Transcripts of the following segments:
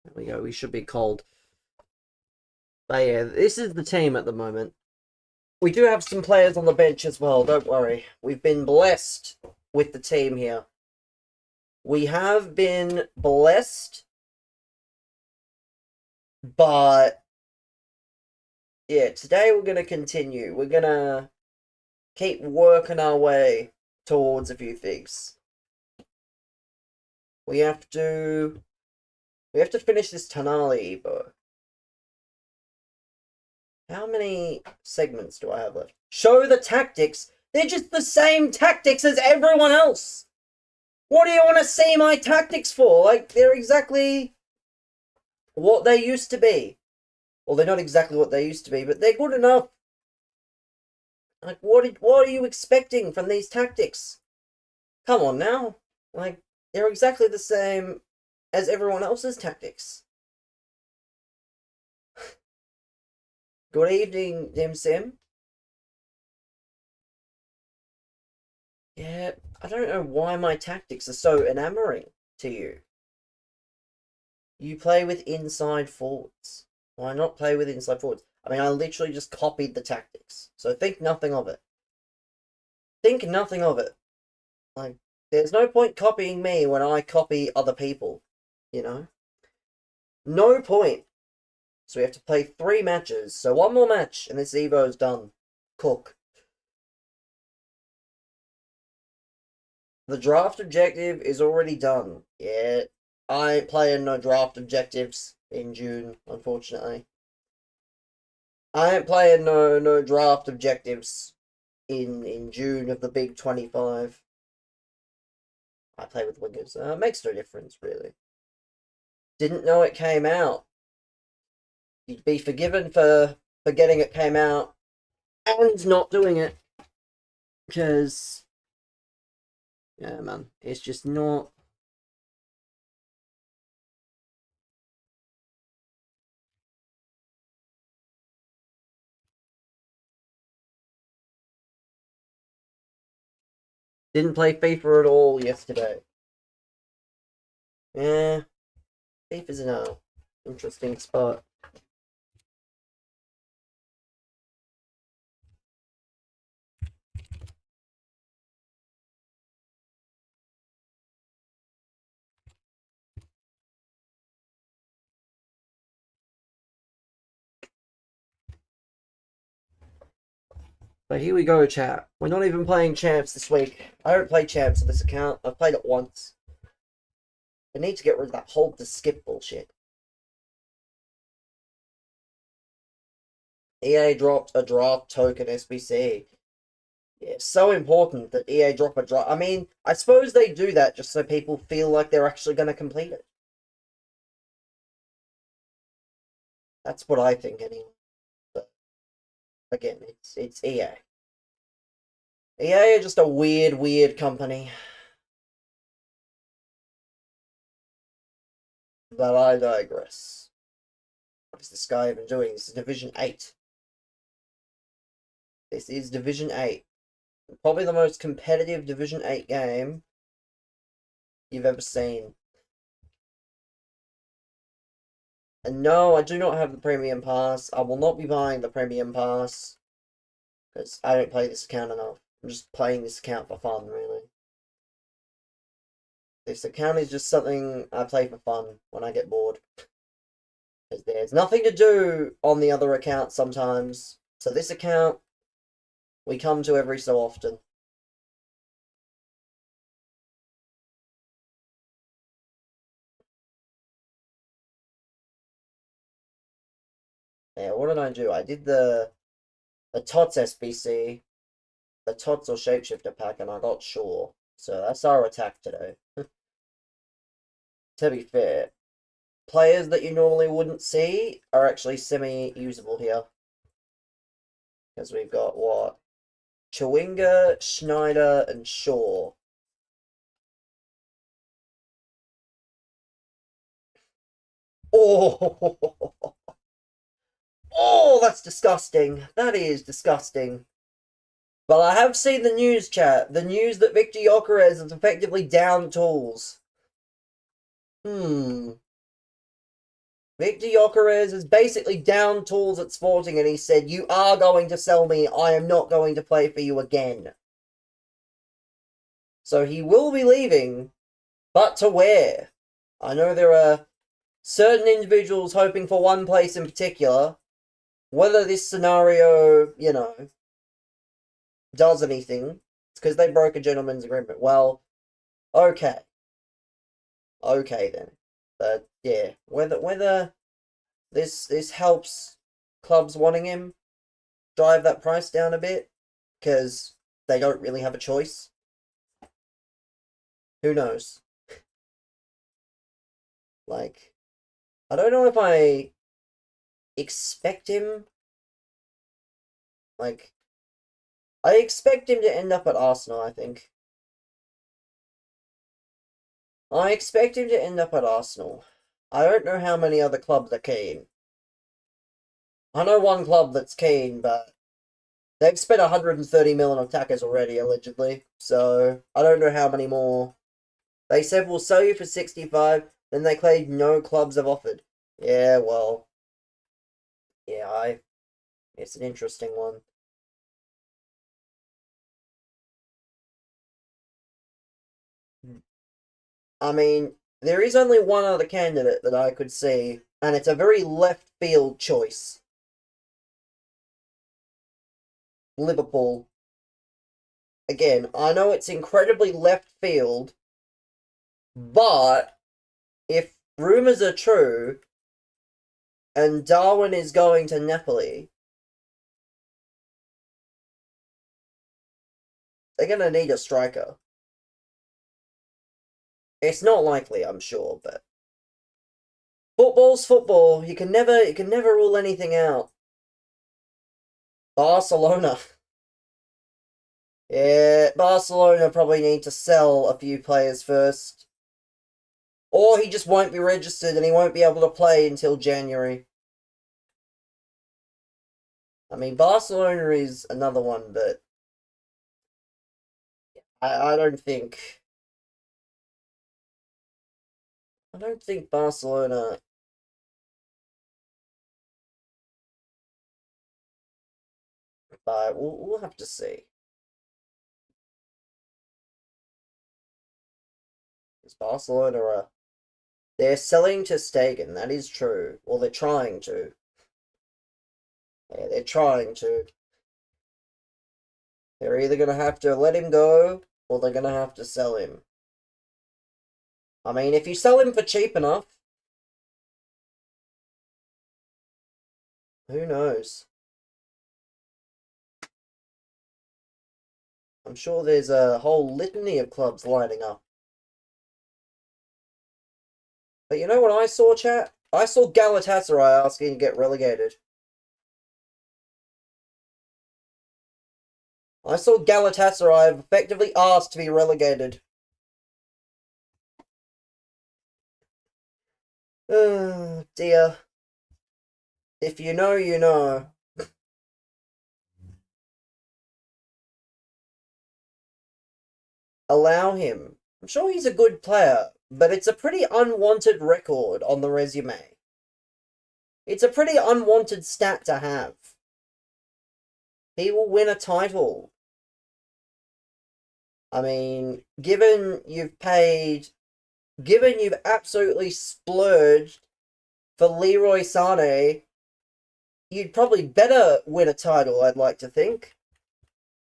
There we go. We should be cold. But yeah, this is the team at the moment. We do have some players on the bench as well, don't worry. We've been blessed with the team here. We have been blessed, but yeah, today we're going to continue. We're going to keep working our way towards a few things. We have to finish this Tanali, but how many segments do I have left? Show the tactics. They're just the same tactics as everyone else. What do you want to see my tactics for? Like, they're exactly what they used to be. Well, they're not exactly what they used to be, but they're good enough. Like, what are you expecting from these tactics? Come on now. Like, they're exactly the same as everyone else's tactics. Good evening, Dim Sim. Yeah, I don't know why my tactics are so enamoring to you. You play with inside forwards. Why not play with inside forwards? I mean, I literally just copied the tactics. So think nothing of it. Think nothing of it. Like, there's no point copying me when I copy other people. You know? No point. So we have to play 3 matches. So 1 more match and this Evo's done. Cook. The draft objective is already done. Yeah, I ain't playing no draft objectives in June, unfortunately. I ain't playing no draft objectives in June of the big 25. I play with wingers. It makes no difference, really. Didn't know it came out. You'd be forgiven for forgetting it came out and not doing it. Because, yeah, man, it's just not. Didn't play FIFA at all yesterday. Yeah, FIFA's in a interesting spot. But here we go, chat. We're not even playing champs this week. I don't play champs on this account. I've played it once. I need to get rid of that hold to skip bullshit. EA dropped a draft token SBC. Yeah, so important that EA drop a draft. I mean, I suppose they do that just so people feel like they're actually going to complete it. That's what I think, anyway. But again, it's EA. EA are just a weird company. But I digress. What is this guy even doing? This is Division 8. This is Division 8. Probably the most competitive Division 8 game you've ever seen. And no, I do not have the Premium Pass. I will not be buying the Premium Pass. Because I don't play this account enough. I'm just playing this account for fun, really. This account is just something I play for fun when I get bored. Because there's nothing to do on the other account sometimes. So this account, we come to every so often. Yeah, what did I do? I did the TOTS SBC, the TOTS or Shapeshifter pack, and I got Shaw. So that's our attack today. To be fair, players that you normally wouldn't see are actually semi-usable here. Because we've got, what? Chawinga, Schneider, and Shaw. Oh! Oh, that's disgusting. That is disgusting. But I have seen the news, chat. The news that Victor Gyökeres is effectively down tools. Victor Gyökeres is basically down tools at Sporting, and he said, "You are going to sell me. I am not going to play for you again." So he will be leaving, but to where? I know there are certain individuals hoping for one place in particular. Whether this scenario, does anything, it's because they broke a gentleman's agreement. Well, okay. Okay then. But yeah, whether this helps clubs wanting him drive that price down a bit, because they don't really have a choice. Who knows? Like, I don't know if I expect him. Like, I expect him to end up at Arsenal, I think. I expect him to end up at Arsenal. I don't know how many other clubs are keen. I know one club that's keen, but they've spent 130 million on attackers already, allegedly. So, I don't know how many more. They said, we'll sell you for 65, then they claimed no clubs have offered. Yeah, well. Yeah, it's an interesting one. I mean, there is only one other candidate that I could see, and it's a very left field choice. Liverpool. Again, I know it's incredibly left field, but if rumours are true, and Darwin is going to Napoli, they're going to need a striker. It's not likely, I'm sure, but football's football. You can never rule anything out. Barcelona. Yeah, Barcelona probably need to sell a few players first. Or he just won't be registered and he won't be able to play until January. I mean, Barcelona is another one, but I don't think Barcelona. But we'll have to see. Because Barcelona they're selling to Stegen, that is true. Or they're trying to. Yeah, they're trying to. They're either going to have to let him go, or they're going to have to sell him. I mean, if you sell him for cheap enough, who knows? I'm sure there's a whole litany of clubs lining up. But you know what I saw, chat? I saw Galatasaray asking to get relegated. I saw Galatasaray effectively asked to be relegated. Oh, dear. If you know, you know. Allow him. I'm sure he's a good player, but it's a pretty unwanted record on the resume. It's a pretty unwanted stat to have. He will win a title. I mean, given you've absolutely splurged for Leroy Sané, you'd probably better win a title, I'd like to think.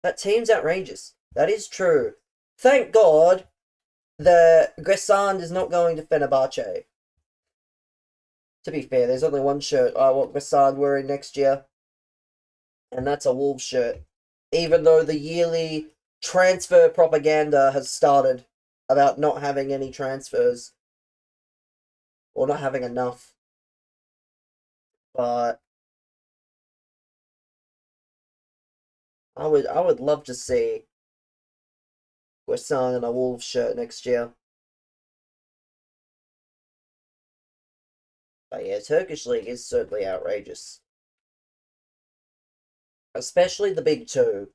That team's outrageous. That is true. Thank God that Gressand is not going to Fenerbahce. To be fair, there's only one shirt I want Gressand wearing next year, and that's a Wolves shirt. Even though the yearly transfer propaganda has started about not having any transfers, or not having enough. But I would love to see Gressand in a Wolves shirt next year. But yeah, Turkish League is certainly outrageous. Especially the big two.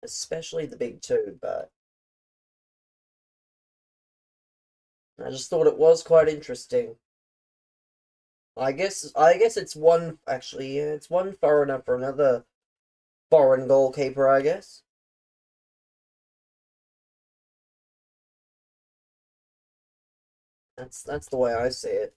Especially the big two, but I just thought it was quite interesting. I guess it's one actually, yeah, it's one foreigner for another foreign goalkeeper, I guess. That's the way I see it.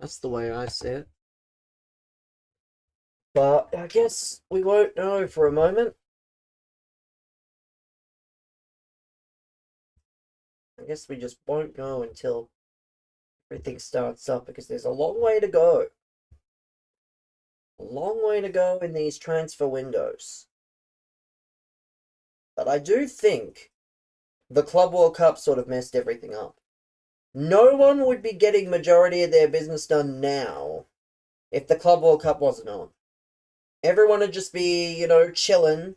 That's the way I see it. But I guess we won't know for a moment. I guess we just won't know until everything starts up because there's a long way to go. A long way to go in these transfer windows. But I do think the Club World Cup sort of messed everything up. No one would be getting majority of their business done now if the Club World Cup wasn't on. Everyone would just be, chilling.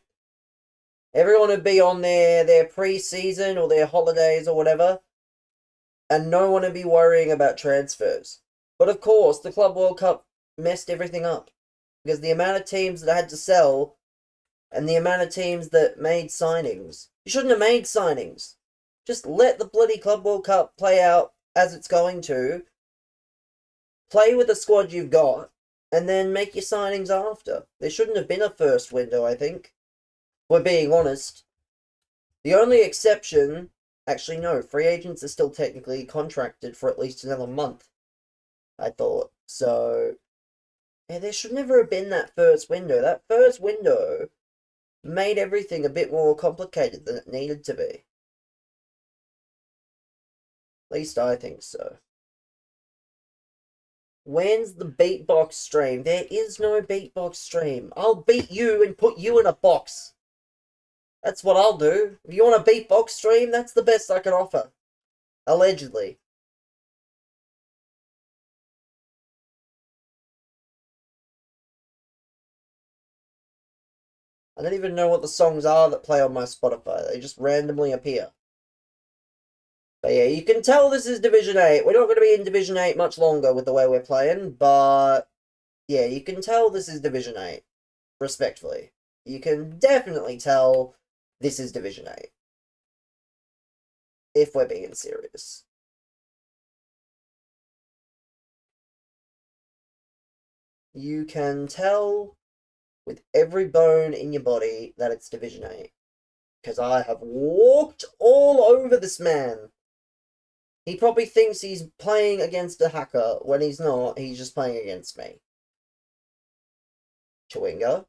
Everyone would be on their pre-season or their holidays or whatever, and no one would be worrying about transfers. But of course, the Club World Cup messed everything up because the amount of teams that had to sell and the amount of teams that made signings. You shouldn't have made signings. Just let the bloody Club World Cup play out as it's going to. Play with the squad you've got, and then make your signings after. There shouldn't have been a first window, I think. We're being honest. The only exception, actually no, free agents are still technically contracted for at least another month, I thought. So, yeah, there should never have been that first window. That first window made everything a bit more complicated than it needed to be. At least I think so. When's the beatbox stream? There is no beatbox stream. I'll beat you and put you in a box. That's what I'll do. If you want a beatbox stream, that's the best I can offer. Allegedly. I don't even know what the songs are that play on my Spotify. They just randomly appear. But yeah, you can tell this is Division 8. We're not going to be in Division 8 much longer with the way we're playing, but yeah, you can tell this is Division 8. Respectfully. You can definitely tell this is Division 8. If we're being serious. You can tell with every bone in your body that it's Division 8. Because I have walked all over this man. He probably thinks he's playing against a hacker when he's not. He's just playing against me. Chewinga.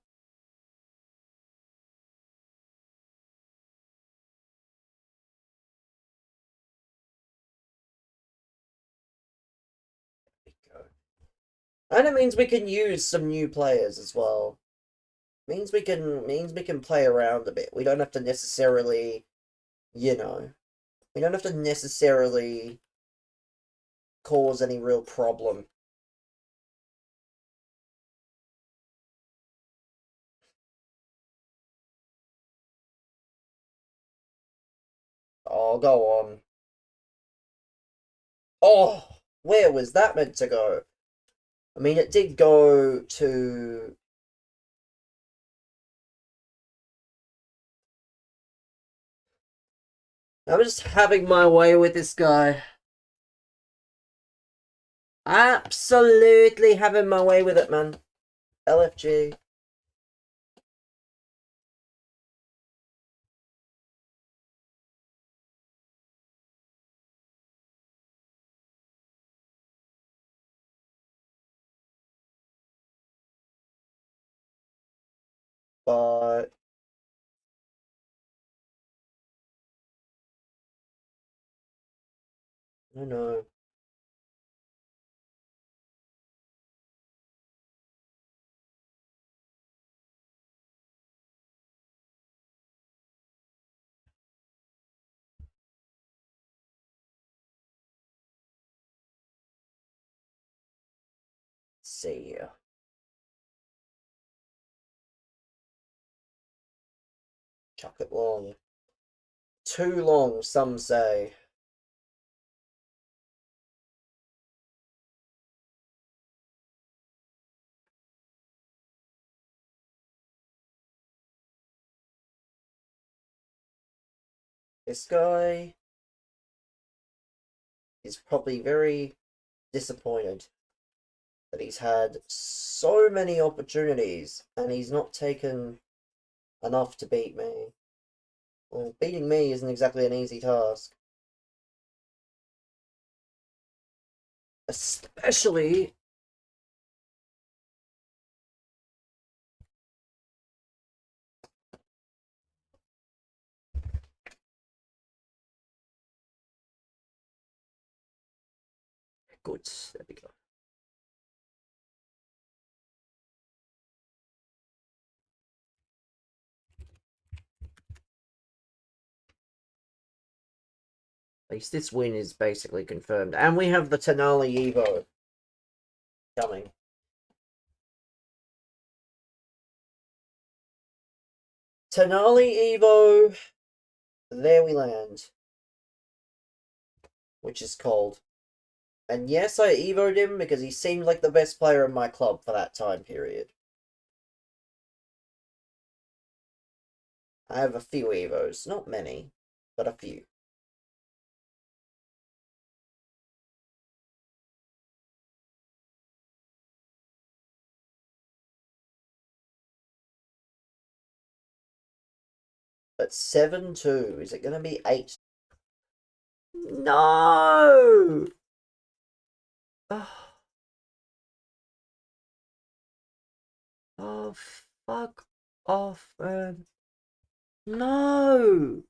And it means we can use some new players as well. Means we can play around a bit. We don't have to necessarily, you know, we don't have to necessarily cause any real problem. Oh, go on. Oh, where was that meant to go? I mean, it did go to. I'm just having my way with this guy. Absolutely having my way with it, man. LFG. But I know. See ya. Chuck it long. Too long, some say. This guy is probably very disappointed that he's had so many opportunities and he's not taken enough to beat me. Well, beating me isn't exactly an easy task. Especially... Good, there we go. At least this win is basically confirmed. And we have the Tenali Evo coming. Tenali Evo, there we land. Which is cold. And yes, I Evo'd him because he seemed like the best player in my club for that time period. I have a few Evos, not many, but a few. But 7-2, is it going to be 8? No! Oh, fuck off, man. No!